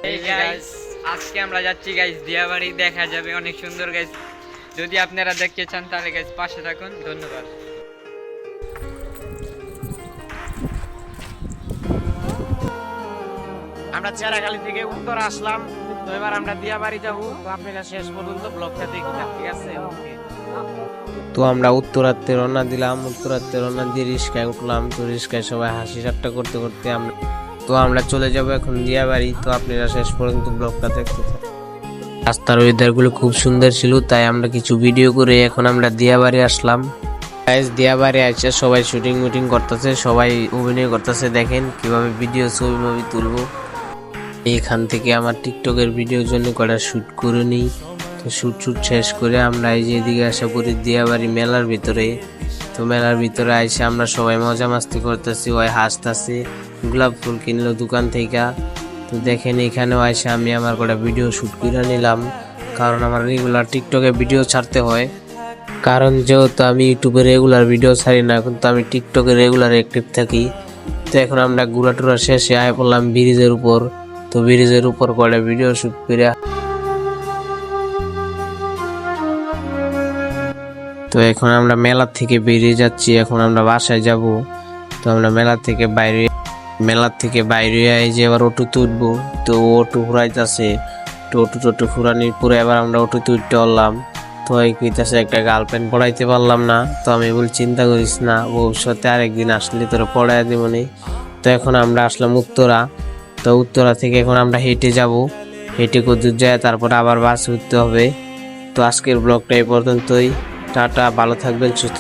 এই গাইস আজকে আমরা যাচ্ছি গাইস দিয়াবাড়ি, দেখা যাবে অনেক সুন্দর গাইস। যদি আপনারা দেখতে চান তাহলে গাইস পাশে থাকুন। ধন্যবাদ। আমরা চেরাখালী থেকে উত্তর আসলাম, তো এবার আমরা দিয়াবাড়ি যাবো। তো আপনারা শেষ পর্যন্ত ব্লগটা দেখবেন, ঠিক আছে? তো আমরা উত্তরাতে রওনা দিলাম, উত্তরাতে রওনা দিয়ে রিস্কায় উঠলাম। তো রিস্কায় সবাই হাসি ঠাট্টা করতে করতে আমরা চলে যাব এখন দিয়াবাড়ি। তো আপনারা শেষ পর্যন্ত ব্লগটা দেখতে থাকুন। রাস্তার ওয়েদার গুলো খুব সুন্দর ছিল, তাই আমরা কিছু ভিডিও করে এখন আমরা দিয়াবাড়ি আসলাম। গাইস দিয়াবাড়ি আছে, সবাই শুটিং মিটিং করতেছে, সবাই অভিনয় করতেছে। দেখেন কিভাবে ভিডিও ছবি মুভি তুলবো। এখান থেকে আমার টিকটকের ভিডিওর জন্য কটা শুট করে নিই। তো শুট শেষ করে আমরা এই যে এদিকে আসা করি দিয়াবাড়ি মেলার ভিতরে। তো মেলার ভিতরে আইসে আমরা সবাই মজা মাস্তি করতেছি, ওই হাসতেছি। গোলাপ ফুল কিনলো দোকান থেকে। তো দেখেন এখানেও আইসে আমি আমার কটা ভিডিও শুট করে নিলাম, কারণ আমার রেগুলার টিকটকে ভিডিও ছাড়তে হয়। কারণ যেহেতু আমি ইউটিউবে রেগুলার ভিডিও ছাড়ি না, কিন্তু আমি টিকটকে রেগুলার অ্যাক্টিভ থাকি। তো এখন আমরা ঘোরা টুরা শেষে আয় পড়লাম ব্রিজের উপর। তো ব্রিজের উপর কটা ভিডিও শুট করে তো এখন আমরা মেলা থেকে বেরিয়ে যাচ্ছি, এখন আমরা বাসায় যাব। তো আমরা মেলা থেকে বাইরে এই যে এবার অটোতে উঠবো। তো অটো ঘুরাইতেছে, তো অটো ঘুরানির পরে এবার আমরা অটোতে উঠতে পারলাম। তো এই কইতাছে একটা গার্লফ্রেন্ড পড়াইতে পারলাম না। তো আমি বলি চিন্তা করিস না, ভবিষ্যতে আরেকদিন আসলে তোরা পড়াই দেবনি। তো এখন আমরা আসলাম উত্তরা। তো উত্তরা থেকে এখন আমরা হেঁটে যাব, হেঁটে কদূর যায় তারপর আবার বাস উঠতে হবে। তো আজকের ব্লগটা এই পর্যন্তই। টাটা, ভালো থাকবেন, সুস্থ